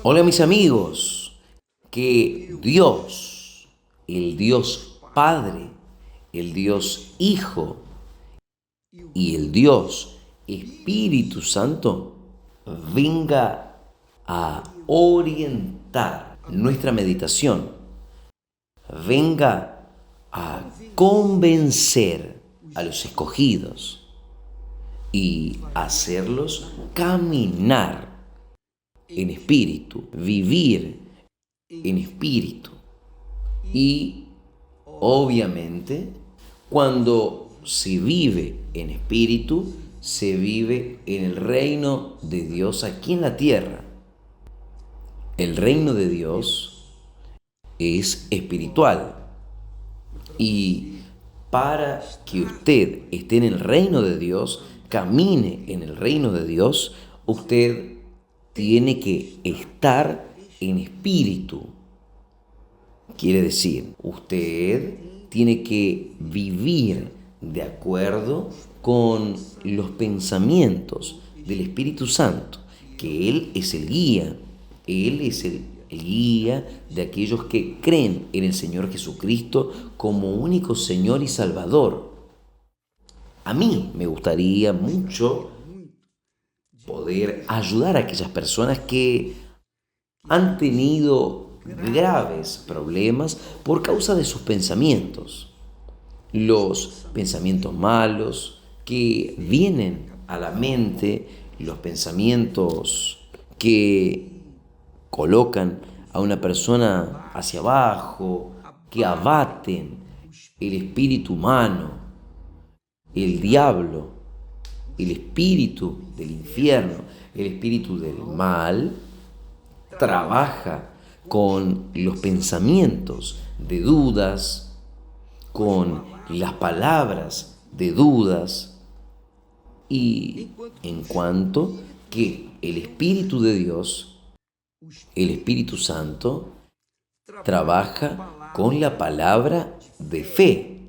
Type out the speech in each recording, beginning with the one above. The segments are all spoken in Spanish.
Hola mis amigos, que Dios, el Dios Padre, el Dios Hijo y el Dios Espíritu Santo venga a orientar nuestra meditación, venga a convencer a los escogidos y hacerlos caminar en espíritu, vivir en espíritu. Y obviamente, cuando se vive en espíritu, se vive en el reino de Dios aquí en la tierra. El reino de Dios es espiritual. Y para que usted esté en el reino de Dios, camine en el reino de Dios, usted tiene que estar en espíritu. Quiere decir, usted tiene que vivir de acuerdo con los pensamientos del Espíritu Santo, que Él es el guía, Él es el guía de aquellos que creen en el Señor Jesucristo como único Señor y Salvador. A mí me gustaría mucho poder ayudar a aquellas personas que han tenido graves problemas por causa de sus pensamientos. Los pensamientos malos que vienen a la mente, los pensamientos que colocan a una persona hacia abajo, que abaten el espíritu humano, el diablo, el espíritu del infierno, el espíritu del mal, trabaja con los pensamientos de dudas, con las palabras de dudas, y en cuanto que el Espíritu de Dios, el Espíritu Santo, trabaja con la palabra de fe,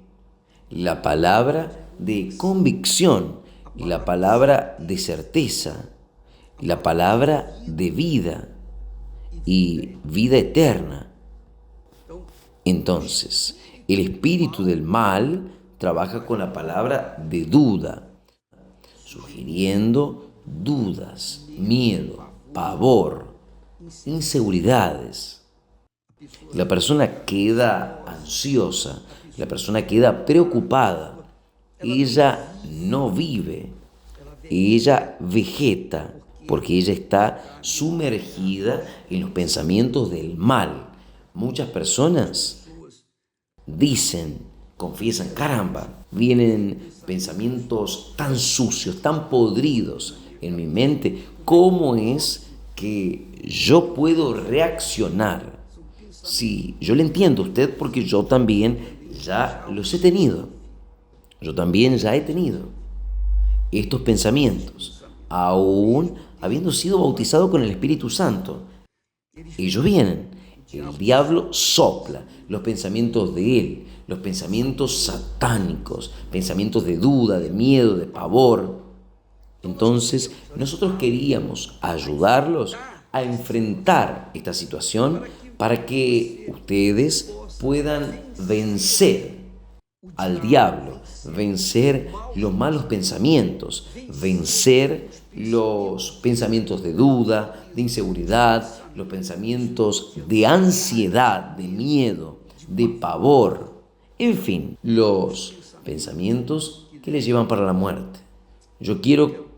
la palabra de convicción, la palabra de certeza, la palabra de vida y vida eterna. Entonces, el espíritu del mal trabaja con la palabra de duda, sugiriendo dudas, miedo, pavor, inseguridades. La persona queda ansiosa, la persona queda preocupada, ella no vive, ella vegeta, porque ella está sumergida en los pensamientos del mal. Muchas personas dicen, confiesan, caramba, vienen pensamientos tan sucios, tan podridos en mi mente. ¿Cómo es que yo puedo reaccionar? Sí, yo le entiendo a usted porque yo también ya los he tenido. Yo también ya he tenido estos pensamientos, aún habiendo sido bautizado con el Espíritu Santo. Ellos vienen, el diablo sopla los pensamientos de él, los pensamientos satánicos, pensamientos de duda, de miedo, de pavor. Entonces, nosotros queríamos ayudarlos a enfrentar esta situación para que ustedes puedan vencer al diablo, vencer los malos pensamientos, vencer los pensamientos de duda, de inseguridad, los pensamientos de ansiedad, de miedo, de pavor, en fin, los pensamientos que les llevan para la muerte. Yo quiero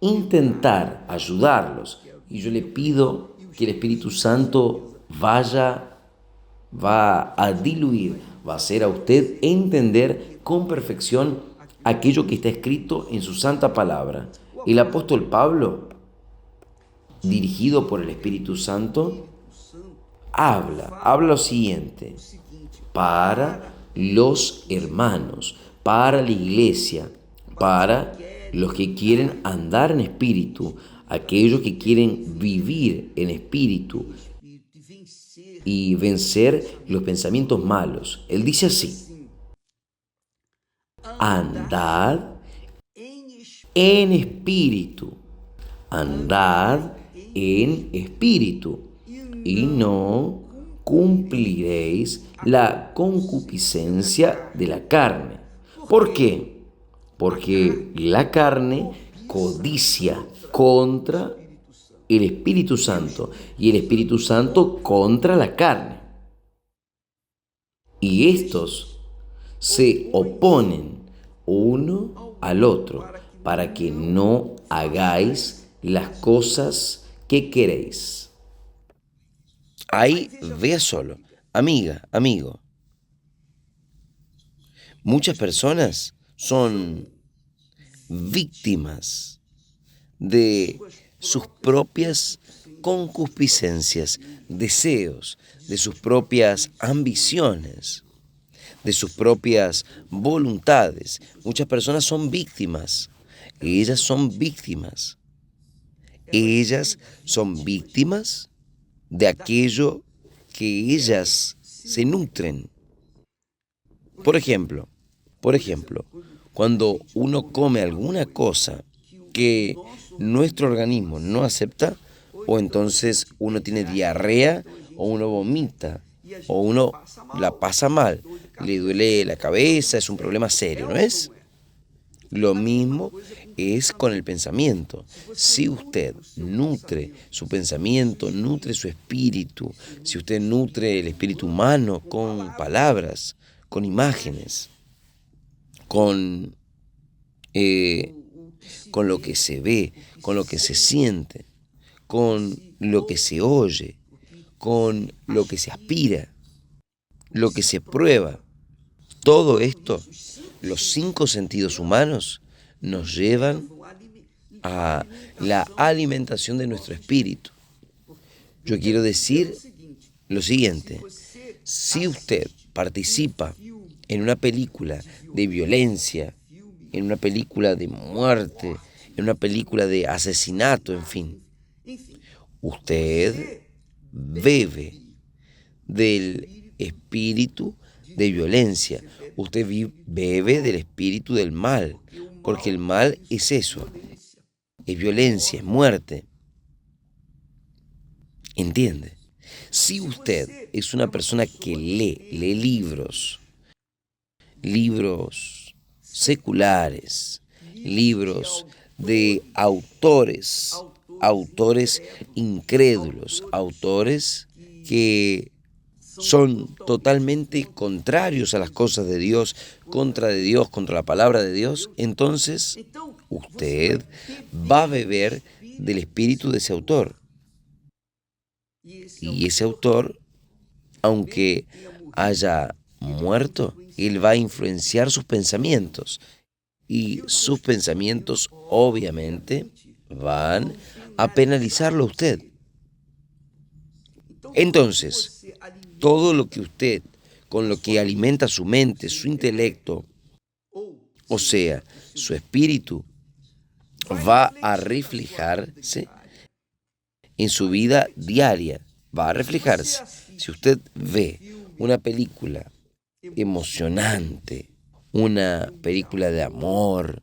intentar ayudarlos y yo le pido que el Espíritu Santo va a diluir, va a hacer a usted entender con perfección aquello que está escrito en su santa palabra. El apóstol Pablo, dirigido por el Espíritu Santo, habla lo siguiente: para los hermanos, para la iglesia, para los que quieren andar en espíritu, aquellos que quieren vivir en espíritu y vencer los pensamientos malos. Él dice así: andad en espíritu, andad en espíritu, y no cumpliréis la concupiscencia de la carne. ¿Por qué? Porque la carne codicia contra el Espíritu Santo y el Espíritu Santo contra la carne. Y estos se oponen uno al otro para que no hagáis las cosas que queréis. Ahí vea solo, amiga, amigo, muchas personas son víctimas de sus propias concupiscencias, deseos, de sus propias ambiciones, de sus propias voluntades. Muchas personas son víctimas. Ellas son víctimas. Ellas son víctimas de aquello que ellas se nutren. Por ejemplo, cuando uno come alguna cosa que nuestro organismo no acepta, o entonces uno tiene diarrea, o uno vomita, o uno la pasa mal, le duele la cabeza, es un problema serio, ¿no es? Lo mismo es con el pensamiento. Si usted nutre su pensamiento, nutre su espíritu, si usted nutre el espíritu humano con palabras, con imágenes, con, eh, con lo que se ve, con lo que se siente, con lo que se oye, con lo que se aspira, lo que se prueba. Todo esto, los 5 sentidos humanos, nos llevan a la alimentación de nuestro espíritu. Yo quiero decir lo siguiente: si usted participa en una película de violencia, en una película de muerte, en una película de asesinato, en fin, usted bebe del espíritu de violencia, usted bebe del espíritu del mal, porque el mal es eso, es violencia, es muerte. ¿Entiende? Si usted es una persona que lee libros seculares, libros de autores incrédulos, autores que son totalmente contrarios a las cosas de Dios, contra la palabra de Dios, entonces usted va a beber del espíritu de ese autor. Y ese autor, aunque haya muerto, él va a influenciar sus pensamientos. Y sus pensamientos, obviamente, van a penalizarlo a usted. Entonces, todo lo que usted, con lo que alimenta su mente, su intelecto, o sea, su espíritu, va a reflejarse en su vida diaria, va a reflejarse. Si usted ve una película emocionante, una película de amor,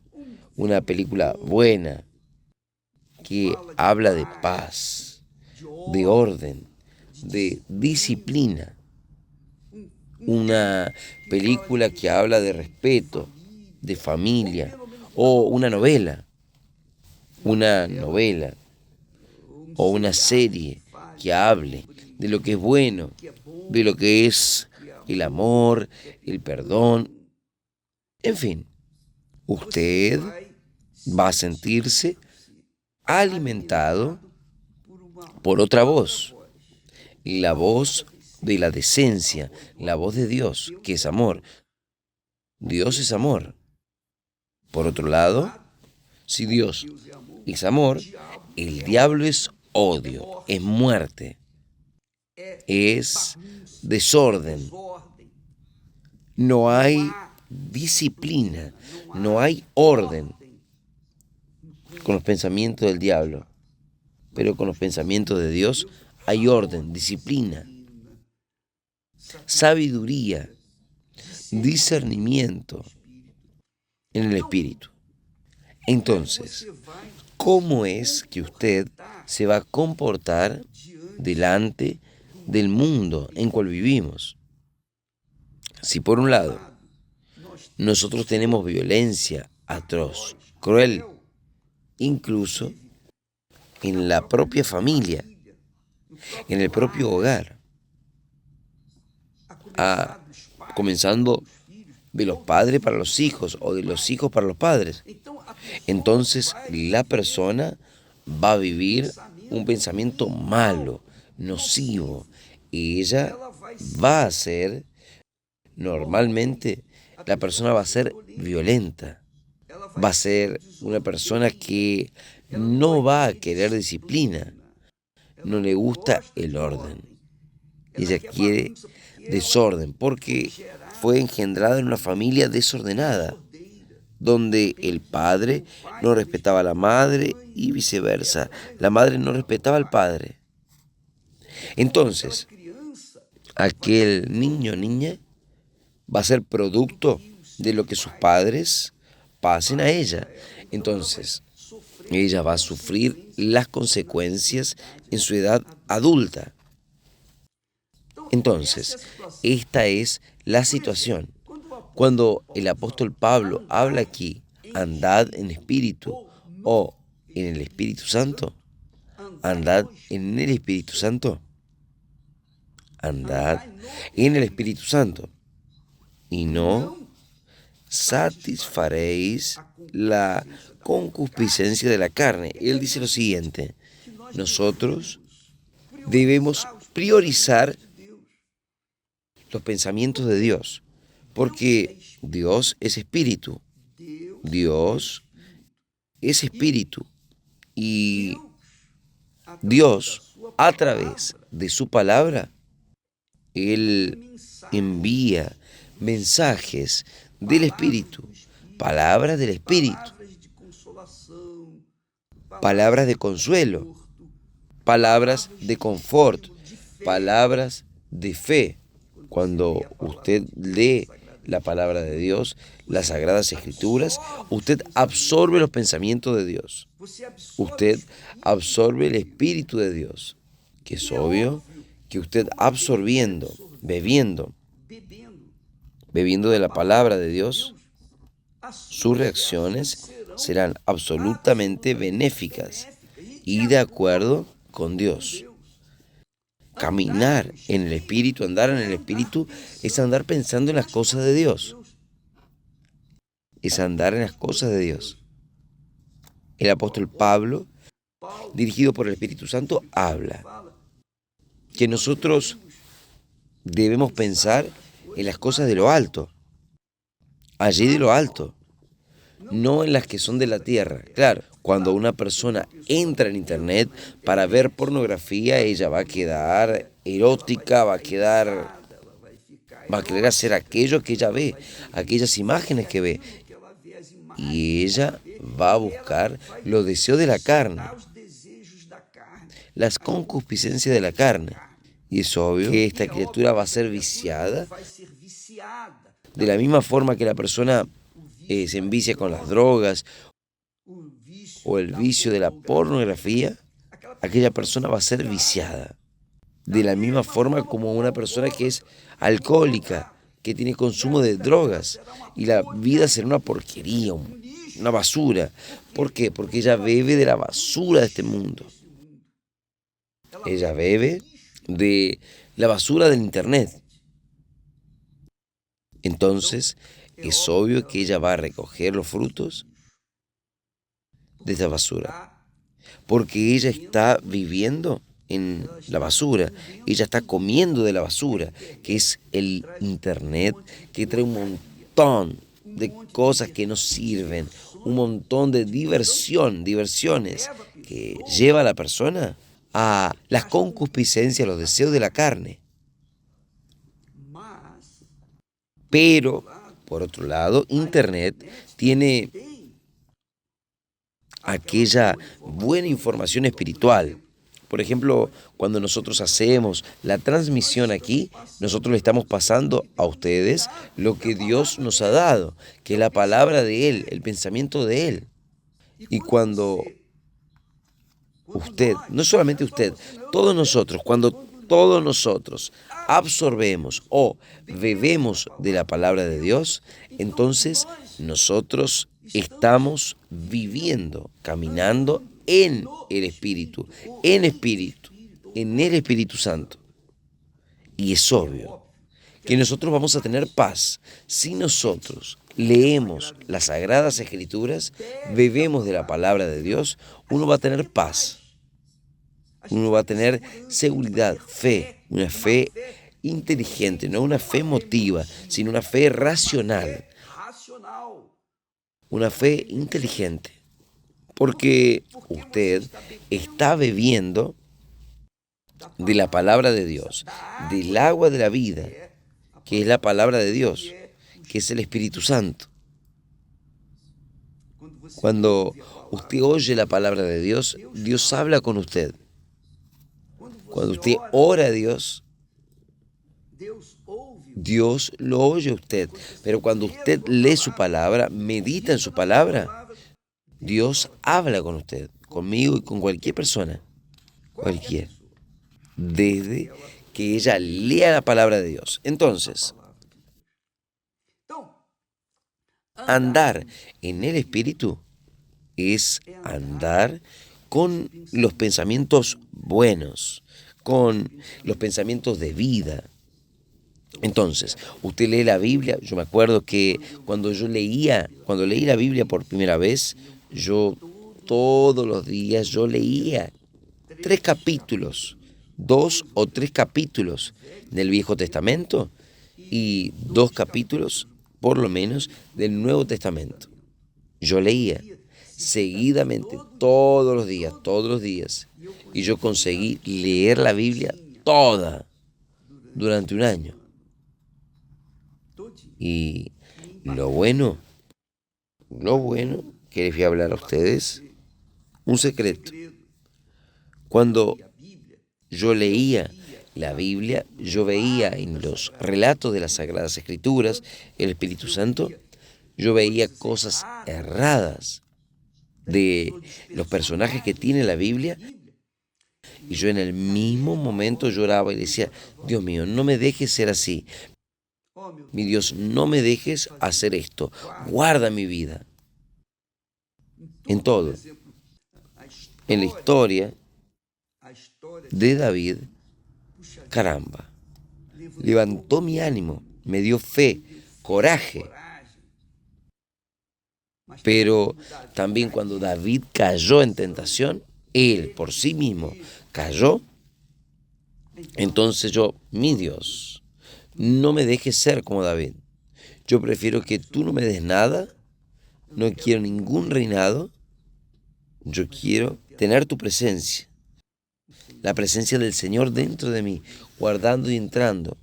una película buena, que habla de paz, de orden, de disciplina, una película que habla de respeto, de familia, o una novela o una serie que hable de lo que es bueno, de lo que es el amor, el perdón, en fin, usted va a sentirse alimentado por otra voz, la voz de la decencia, la voz de Dios, que es amor. Dios es amor. Por otro lado, si Dios es amor, el diablo es odio, es muerte, es desorden. No hay disciplina, no hay orden con los pensamientos del diablo, pero con los pensamientos de Dios hay orden, disciplina, sabiduría, discernimiento en el espíritu. Entonces, ¿cómo es que usted se va a comportar delante del mundo en cual vivimos. Si por un lado nosotros tenemos violencia atroz, cruel, incluso en la propia familia, en el propio hogar, comenzando de los padres para los hijos o de los hijos para los padres, entonces la persona va a vivir un pensamiento malo, nocivo, y ella va a ser, normalmente, la persona va a ser violenta, va a ser una persona que no va a querer disciplina, no le gusta el orden, ella quiere desorden, porque fue engendrada en una familia desordenada, donde el padre no respetaba a la madre y viceversa, la madre no respetaba al padre. Entonces, aquel niño o niña va a ser producto de lo que sus padres pasen a ella. Entonces, ella va a sufrir las consecuencias en su edad adulta. Entonces, esta es la situación. Cuando el apóstol Pablo habla aquí, andad en espíritu o en el Espíritu Santo, andad en el Espíritu Santo, andad en el Espíritu Santo y no satisfaréis la concupiscencia de la carne. Él dice lo siguiente: nosotros debemos priorizar los pensamientos de Dios, porque Dios es espíritu. Dios es espíritu y Dios, a través de su palabra, Él envía mensajes del Espíritu, palabras del Espíritu, palabras de consuelo, palabras de confort, palabras de fe. Cuando usted lee la palabra de Dios, las Sagradas Escrituras, usted absorbe los pensamientos de Dios. Usted absorbe el Espíritu de Dios, que es obvio que usted absorbiendo, bebiendo de la palabra de Dios, sus reacciones serán absolutamente benéficas y de acuerdo con Dios. Caminar en el Espíritu, andar en el Espíritu, es andar pensando en las cosas de Dios. Es andar en las cosas de Dios. El apóstol Pablo, dirigido por el Espíritu Santo, habla que nosotros debemos pensar en las cosas de lo alto, allí de lo alto, no en las que son de la tierra. Claro, cuando una persona entra en internet para ver pornografía, ella va a quedar erótica, va a querer hacer aquello que ella ve, aquellas imágenes que ve. Y ella va a buscar los deseos de la carne, las concupiscencias de la carne. Y es obvio que esta criatura va a ser viciada de la misma forma que la persona se envicia con las drogas o el vicio de la pornografía. Aquella persona va a ser viciada de la misma forma como una persona que es alcohólica, que tiene consumo de drogas, y la vida será una porquería, una basura. ¿Por qué? Porque ella bebe de la basura de este mundo. Ella bebe de la basura del internet. Entonces, es obvio que ella va a recoger los frutos de esta basura, porque ella está viviendo en la basura, ella está comiendo de la basura, que es el internet, que trae un montón de cosas que no sirven, un montón de diversiones que lleva a la persona a las concupiscencias, los deseos de la carne. Pero, por otro lado, internet tiene aquella buena información espiritual. Por ejemplo, cuando nosotros hacemos la transmisión aquí, nosotros le estamos pasando a ustedes lo que Dios nos ha dado, que es la palabra de Él, el pensamiento de Él. Y cuando usted, no solamente usted, todos nosotros, cuando todos nosotros absorbemos o bebemos de la palabra de Dios, entonces nosotros estamos viviendo, caminando espíritu, en el Espíritu Santo. Y es obvio que nosotros vamos a tener paz si nosotros leemos las Sagradas Escrituras, bebemos de la palabra de Dios, uno va a tener paz, uno va a tener seguridad, fe, una fe inteligente, no una fe emotiva, sino una fe racional, una fe inteligente, porque usted está bebiendo de la palabra de Dios, del agua de la vida, que es la palabra de Dios, que es el Espíritu Santo. Cuando usted oye la palabra de Dios, Dios habla con usted. Cuando usted ora a Dios, Dios lo oye a usted. Pero cuando usted lee su palabra, medita en su palabra, Dios habla con usted, conmigo y con cualquier persona, cualquiera, desde que ella lea la palabra de Dios. Entonces, andar en el Espíritu es andar con los pensamientos buenos, con los pensamientos de vida. Entonces, usted lee la Biblia. Yo me acuerdo que cuando leí la Biblia por primera vez, yo todos los días yo leía 3 capítulos, 2 o 3 capítulos del Viejo Testamento y 2 capítulos, por lo menos, del Nuevo Testamento. Yo leía seguidamente todos los días, y yo conseguí leer la Biblia toda durante un año. Y lo bueno que les voy a hablar a ustedes, un secreto. Cuando yo leía la Biblia, yo veía en los relatos de las Sagradas Escrituras, el Espíritu Santo, yo veía cosas erradas de los personajes que tiene la Biblia, y yo en el mismo momento lloraba y decía: Dios mío, no me dejes ser así. Mi Dios, no me dejes hacer esto. Guarda mi vida. En todo. En la historia de David, caramba, levantó mi ánimo, me dio fe, coraje. Pero también cuando David cayó en tentación, él por sí mismo cayó, entonces mi Dios, no me dejes ser como David. Yo prefiero que tú no me des nada, no quiero ningún reinado, yo quiero tener tu presencia, la presencia del Señor dentro de mí, guardando y entrando.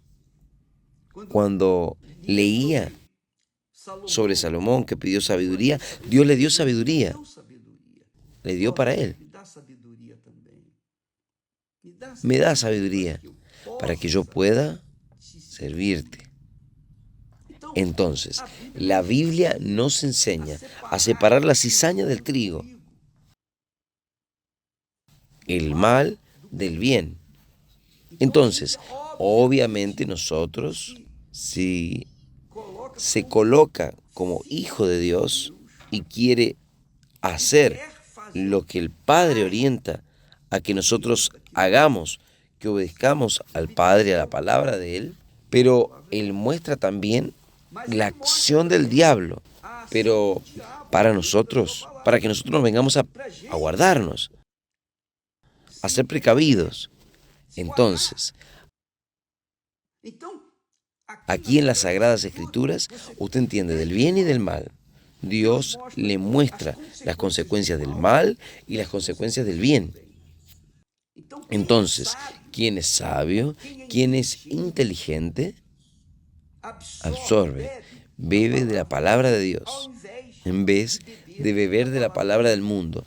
Cuando leía sobre Salomón, que pidió sabiduría, Dios le dio sabiduría, le dio para él. Me da sabiduría para que yo pueda servirte. Entonces, la Biblia nos enseña a separar la cizaña del trigo, el mal del bien. Entonces, obviamente nosotros, si se coloca como hijo de Dios y quiere hacer lo que el Padre orienta a que nosotros hagamos, que obedezcamos al Padre, a la palabra de Él, pero Él muestra también la acción del diablo, pero para nosotros, para que nosotros nos vengamos a guardarnos, a ser precavidos. Entonces, aquí en las Sagradas Escrituras, usted entiende del bien y del mal. Dios le muestra las consecuencias del mal y las consecuencias del bien. Entonces, ¿quién es sabio? ¿Quién es inteligente? Absorbe, bebe de la palabra de Dios, en vez de beber de la palabra del mundo,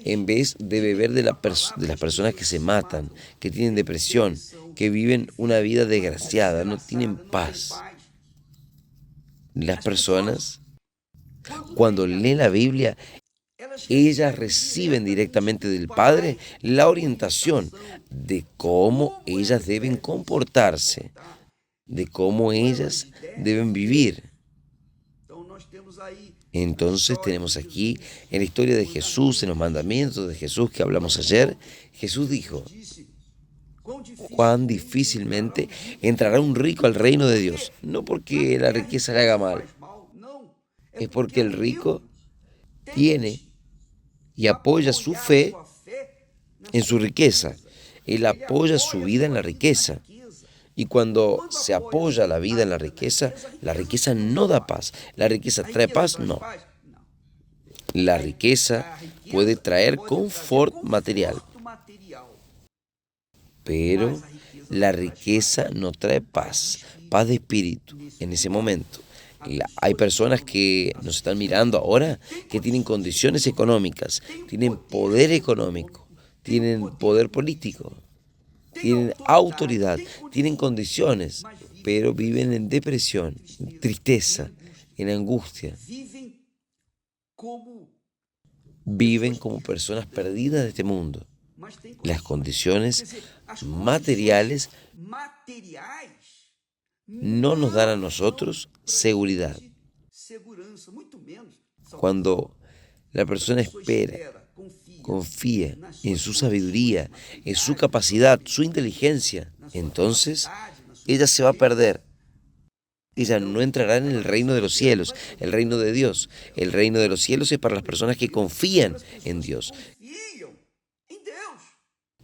en vez de beber de las personas que se matan, que tienen depresión, que viven una vida desgraciada, no tienen paz. Las personas, cuando leen la Biblia, Ellas reciben directamente del Padre la orientación de cómo ellas deben comportarse, de cómo ellas deben vivir. Entonces tenemos aquí en la historia de Jesús, en los mandamientos de Jesús que hablamos ayer, Jesús dijo: cuán difícilmente entrará un rico al reino de Dios. No porque la riqueza le haga mal, es porque el rico tiene y apoya su fe en su riqueza. Él apoya su vida en la riqueza. Y cuando se apoya la vida en la riqueza no da paz. ¿La riqueza trae paz? No. La riqueza puede traer confort material, pero la riqueza no trae paz, paz de espíritu en ese momento. Hay personas que nos están mirando ahora que tienen condiciones económicas, tienen poder económico, tienen poder político, tienen autoridad, tienen condiciones, pero viven en depresión, en tristeza, en angustia. Viven como personas perdidas de este mundo. Las condiciones materiales no nos dan a nosotros seguridad. Cuando la persona espera, confía en su sabiduría, en su capacidad, su inteligencia, entonces ella se va a perder. Ella no entrará en el reino de los cielos, el reino de Dios. El reino de los cielos es para las personas que confían en Dios,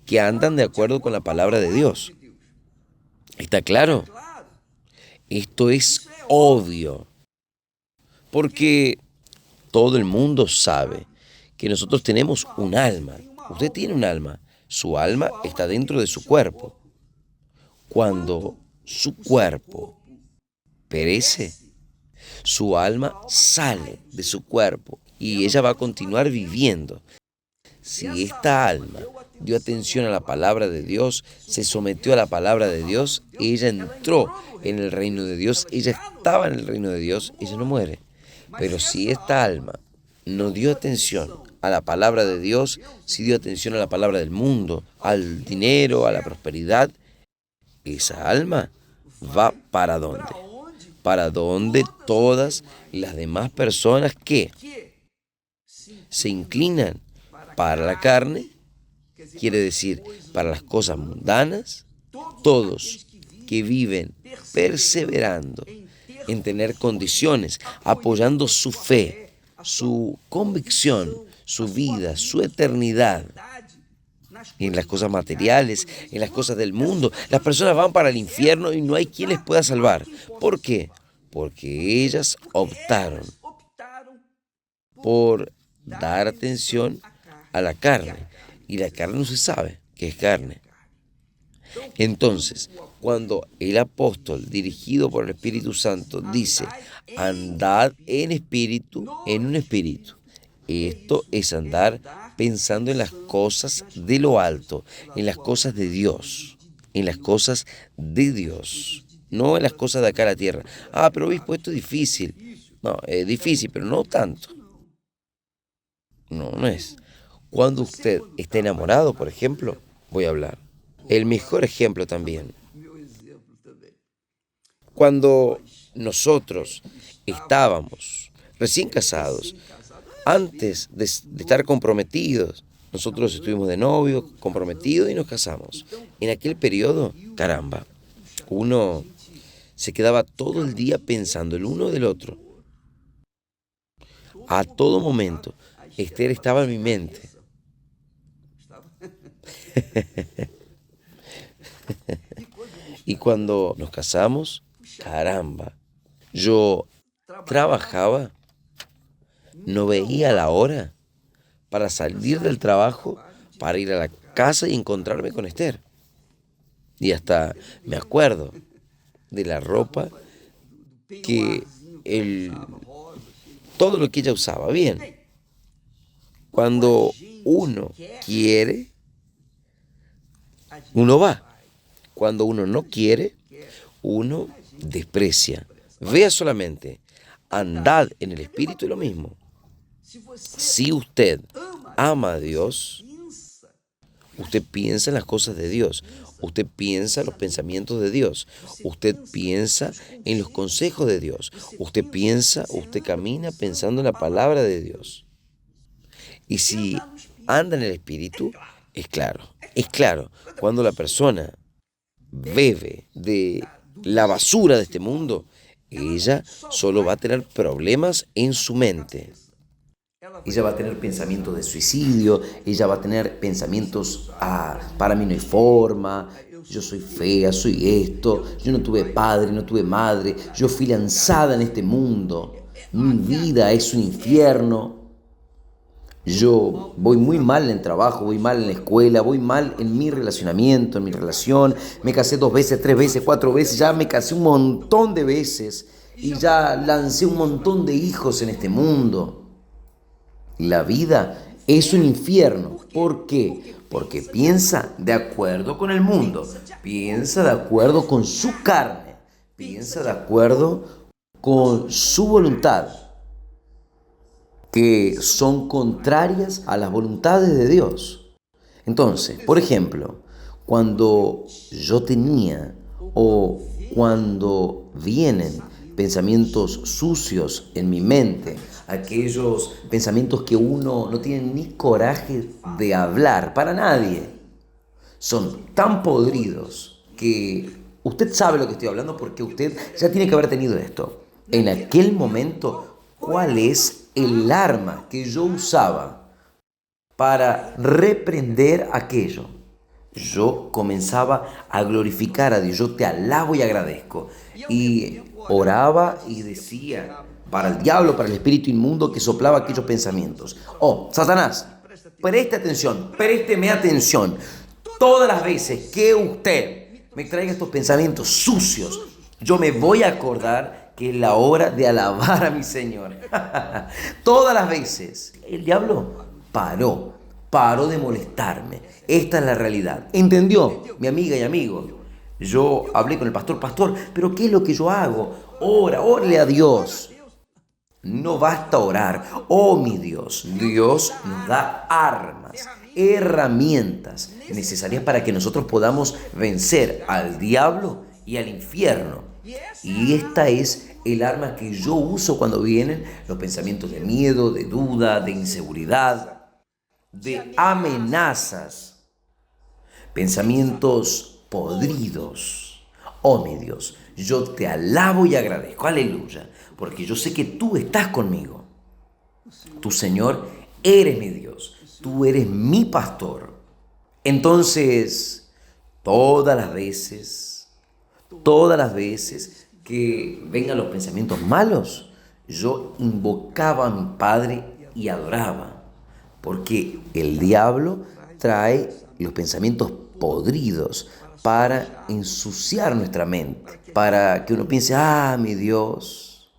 que andan de acuerdo con la palabra de Dios. ¿Está claro? Esto es obvio, porque todo el mundo sabe que nosotros tenemos un alma. Usted tiene un alma. Su alma está dentro de su cuerpo. Cuando su cuerpo perece, su alma sale de su cuerpo y ella va a continuar viviendo. Si esta alma dio atención a la palabra de Dios, se sometió a la palabra de Dios, ella entró en el reino de Dios, ella estaba en el reino de Dios, ella no muere. Pero si esta alma no dio atención a la palabra de Dios, si dio atención a la palabra del mundo, al dinero, a la prosperidad, esa alma va ¿para dónde? Para donde todas las demás personas que se inclinan para la carne, quiere decir, para las cosas mundanas, todos que viven perseverando en tener condiciones, apoyando su fe, su convicción, su vida, su eternidad en las cosas materiales, en las cosas del mundo. Las personas van para el infierno y no hay quien les pueda salvar. ¿Por qué? Porque ellas optaron por dar atención a la carne. Y la carne no se sabe qué es carne. Entonces, cuando el apóstol, dirigido por el Espíritu Santo, dice: andad en espíritu, en un espíritu. Esto es andar pensando en las cosas de lo alto, en las cosas de Dios, en las cosas de Dios, no en las cosas de acá a la tierra. Ah, pero obispo, esto es difícil. No, es difícil, pero no tanto. No, no es. Cuando usted está enamorado, por ejemplo, voy a hablar. El mejor ejemplo también. Cuando nosotros estábamos recién casados, antes de estar comprometidos, nosotros estuvimos de novio, comprometidos y nos casamos. En aquel periodo, caramba, uno se quedaba todo el día pensando el uno del otro. A todo momento, Esther estaba en mi mente. Y cuando nos casamos, caramba, yo trabajaba, no veía la hora para salir del trabajo, para ir a la casa y encontrarme con Esther. Y hasta me acuerdo de la ropa que todo lo que ella usaba. Bien, cuando uno quiere, uno va. Cuando uno no quiere, uno desprecia. Vea solamente, andad en el espíritu es lo mismo. Si usted ama a Dios, usted piensa en las cosas de Dios, usted piensa en los pensamientos de Dios, usted piensa en los consejos de Dios, usted camina pensando en la palabra de Dios. Y si anda en el Espíritu, es claro, cuando la persona bebe de la basura de este mundo, ella solo va a tener problemas en su mente. Ella va a tener pensamientos de suicidio, ella va a tener pensamientos, para mí no hay forma, yo soy fea, soy esto, yo no tuve padre, no tuve madre, yo fui lanzada en este mundo, mi vida es un infierno. Yo voy muy mal en el trabajo, voy mal en la escuela, voy mal en mi relacionamiento, en mi relación. Me casé 2 veces, 3 veces, 4 veces, ya me casé un montón de veces y ya lancé un montón de hijos en este mundo. La vida es un infierno. ¿Por qué? Porque piensa de acuerdo con el mundo, piensa de acuerdo con su carne, piensa de acuerdo con su voluntad, que son contrarias a las voluntades de Dios. Entonces, por ejemplo, cuando yo tenía o cuando vienen pensamientos sucios en mi mente, aquellos pensamientos que uno no tiene ni coraje de hablar para nadie, son tan podridos que usted sabe lo que estoy hablando porque usted ya tiene que haber tenido esto. En aquel momento, ¿cuál es el arma que yo usaba para reprender aquello? Yo comenzaba a glorificar a Dios, yo te alabo y agradezco. Y oraba y decía para el diablo, para el espíritu inmundo que soplaba aquellos pensamientos: oh, Satanás, présteme atención. Todas las veces que usted me traiga estos pensamientos sucios, yo me voy a acordar que es la hora de alabar a mi Señor. Todas las veces. El diablo paró de molestarme. Esta es la realidad. ¿Entendió, mi amiga y amigo? Yo hablé con el pastor, pero ¿qué es lo que yo hago? Órale a Dios. No basta orar. Oh, mi Dios. Dios nos da armas, herramientas necesarias para que nosotros podamos vencer al diablo y al infierno. Y esta es el arma que yo uso cuando vienen los pensamientos de miedo, de duda, de inseguridad, de amenazas, pensamientos podridos. Oh, mi Dios, yo te alabo y agradezco, aleluya, porque yo sé que tú estás conmigo. Tu Señor, eres mi Dios, tú eres mi pastor. Entonces, todas las veces que vengan los pensamientos malos, yo invocaba a mi Padre y adoraba, porque el diablo trae los pensamientos podridos para ensuciar nuestra mente, para que uno piense: ah, mi Dios,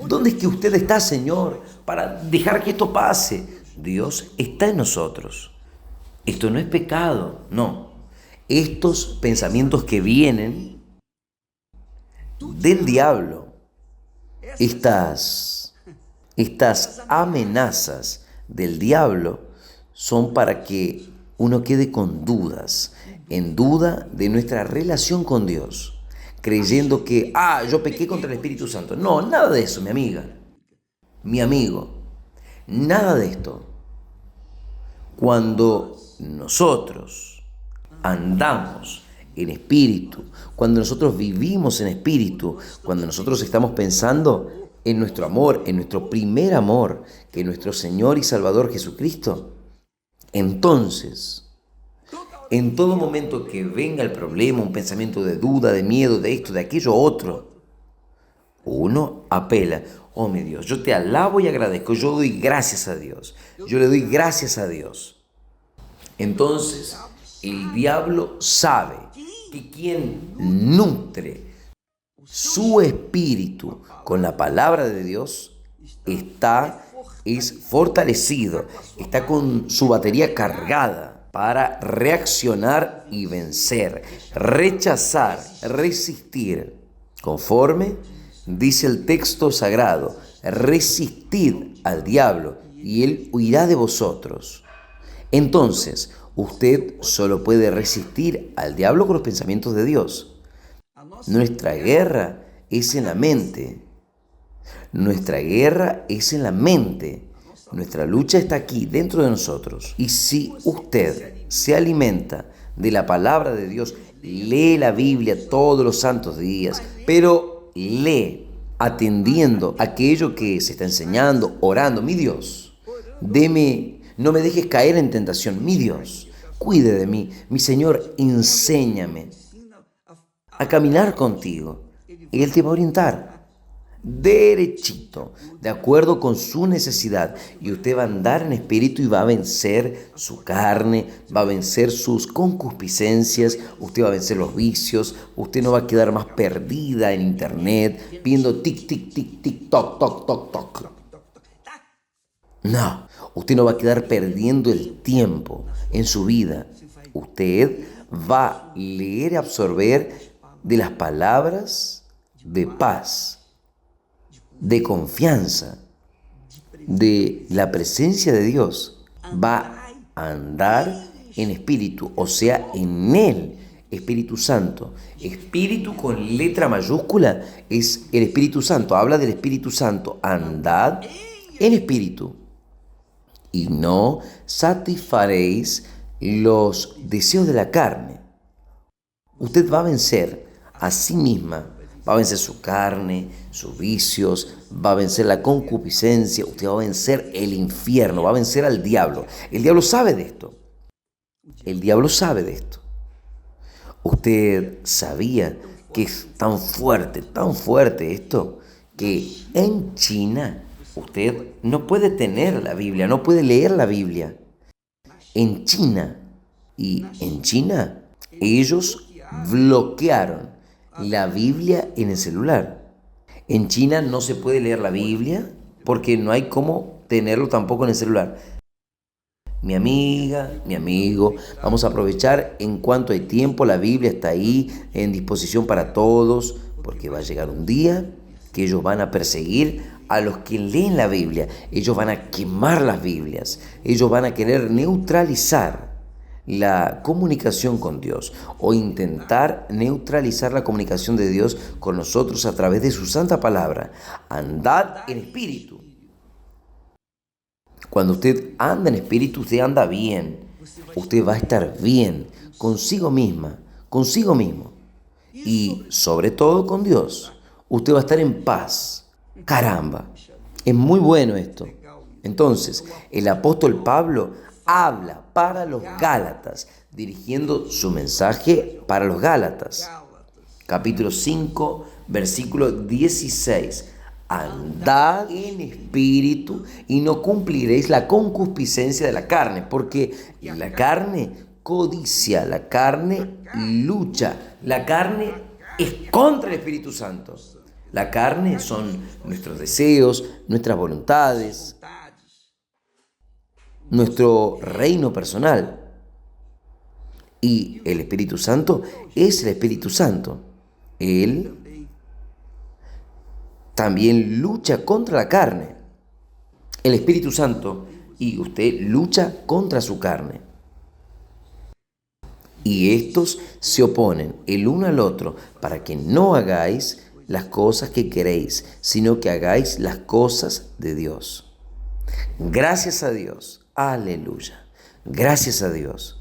¿dónde es que usted está, Señor, para dejar que esto pase? Dios está en nosotros. Esto no es pecado, no. Estos pensamientos que vienen del diablo, estas amenazas del diablo, son para que uno quede con dudas, en duda de nuestra relación con Dios, creyendo que, yo pequé contra el Espíritu Santo. No, nada de eso, mi amiga, mi amigo, nada de esto. Cuando nosotros andamos en espíritu, cuando nosotros vivimos en espíritu, cuando nosotros estamos pensando en nuestro amor, en nuestro primer amor, que es nuestro Señor y Salvador Jesucristo, entonces, en todo momento que venga el problema, un pensamiento de duda, de miedo, de esto, de aquello, otro, uno apela: oh, mi Dios, yo te alabo y agradezco, yo doy gracias a Dios, yo le doy gracias a Dios. Entonces, el diablo sabe que quien nutre su espíritu con la palabra de Dios es fortalecido, está con su batería cargada para reaccionar y vencer, rechazar, resistir, conforme dice el texto sagrado: resistid al diablo y él huirá de vosotros. Entonces, usted solo puede resistir al diablo con los pensamientos de Dios. Nuestra guerra es en la mente. Nuestra guerra es en la mente. Nuestra lucha está aquí, dentro de nosotros. Y si usted se alimenta de la palabra de Dios, lee la Biblia todos los santos días, pero lee atendiendo aquello que se está enseñando, orando. Mi Dios, no me dejes caer en tentación. Mi Dios, cuide de mí. Mi Señor, enséñame a caminar contigo. Él te va a orientar derechito, de acuerdo con su necesidad. Y usted va a andar en espíritu y va a vencer su carne, va a vencer sus concupiscencias, usted va a vencer los vicios, usted no va a quedar más perdida en internet viendo tic, tic, tic, tic, toc, toc, toc, toc. No, usted no va a quedar perdiendo el tiempo en su vida. Usted va a leer y absorber de las palabras de paz, de confianza, de la presencia de Dios. Va a andar en espíritu, o sea, en el Espíritu Santo. Espíritu con letra mayúscula es el Espíritu Santo. Habla del Espíritu Santo. Andad en espíritu y no satisfaréis los deseos de la carne. Usted va a vencer a sí misma, va a vencer su carne, sus vicios, va a vencer la concupiscencia, usted va a vencer el infierno, va a vencer al diablo. El diablo sabe de esto. El diablo sabe de esto. Usted sabía que es tan fuerte esto, que en China usted no puede tener la Biblia, no puede leer la Biblia. En China ellos bloquearon la Biblia en el celular. En China no se puede leer la Biblia porque no hay cómo tenerlo tampoco en el celular. Mi amiga, mi amigo, vamos a aprovechar en cuanto hay tiempo. La Biblia está ahí en disposición para todos, porque va a llegar un día que ellos van a perseguir a los que leen la Biblia. Ellos van a quemar las Biblias. Ellos van a querer neutralizar la comunicación con Dios o intentar neutralizar la comunicación de Dios con nosotros a través de su santa palabra. Andad en espíritu. Cuando usted anda en espíritu, usted anda bien. Usted va a estar bien consigo misma, consigo mismo y sobre todo con Dios. Usted va a estar en paz. Caramba, es muy bueno esto. Entonces, el apóstol Pablo habla para los Gálatas, dirigiendo su mensaje para los Gálatas. Capítulo 5, versículo 16. Andad en espíritu y no cumpliréis la concupiscencia de la carne, porque la carne codicia, la carne lucha, la carne es contra el Espíritu Santo. La carne son nuestros deseos, nuestras voluntades, nuestro reino personal. Y el Espíritu Santo es el Espíritu Santo. Él también lucha contra la carne. El Espíritu Santo y usted lucha contra su carne. Y estos se oponen el uno al otro para que no hagáis las cosas que queréis, sino que hagáis las cosas de Dios. Gracias a Dios. Aleluya. Gracias a Dios.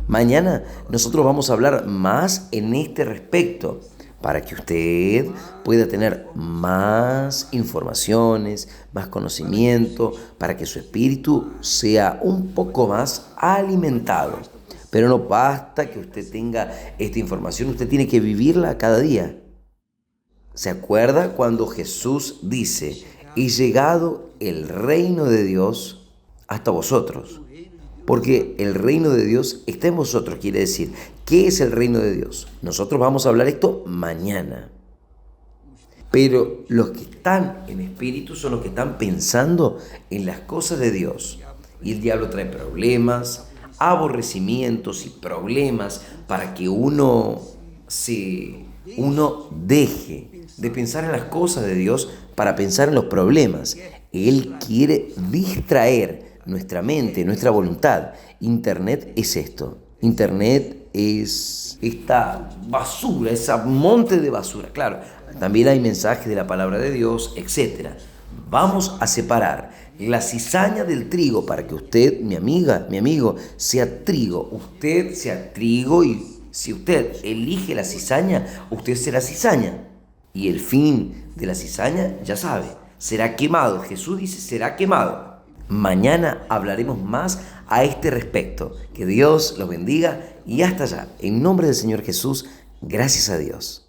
Mañana nosotros vamos a hablar más en este respecto, para que usted pueda tener más informaciones, más conocimiento, para que su espíritu sea un poco más alimentado. Pero no basta que usted tenga esta información, usted tiene que vivirla cada día. ¿Se acuerda cuando Jesús dice, he llegado el reino de Dios hasta vosotros? Porque el reino de Dios está en vosotros. Quiere decir, ¿qué es el reino de Dios? Nosotros vamos a hablar esto mañana. Pero los que están en espíritu son los que están pensando en las cosas de Dios. Y el diablo trae problemas, aborrecimientos y problemas para que uno deje de pensar en las cosas de Dios para pensar en los problemas. Él quiere distraer nuestra mente, nuestra voluntad. Internet es esto. Internet es esta basura, ese monte de basura. Claro, también hay mensajes de la palabra de Dios, etc. Vamos a separar la cizaña del trigo para que usted, mi amiga, mi amigo, sea trigo. Usted sea trigo y si usted elige la cizaña, usted será cizaña. Y el fin de la cizaña, ya sabe, será quemado. Jesús dice, será quemado. Mañana hablaremos más a este respecto. Que Dios los bendiga y hasta allá. En nombre del Señor Jesús, gracias a Dios.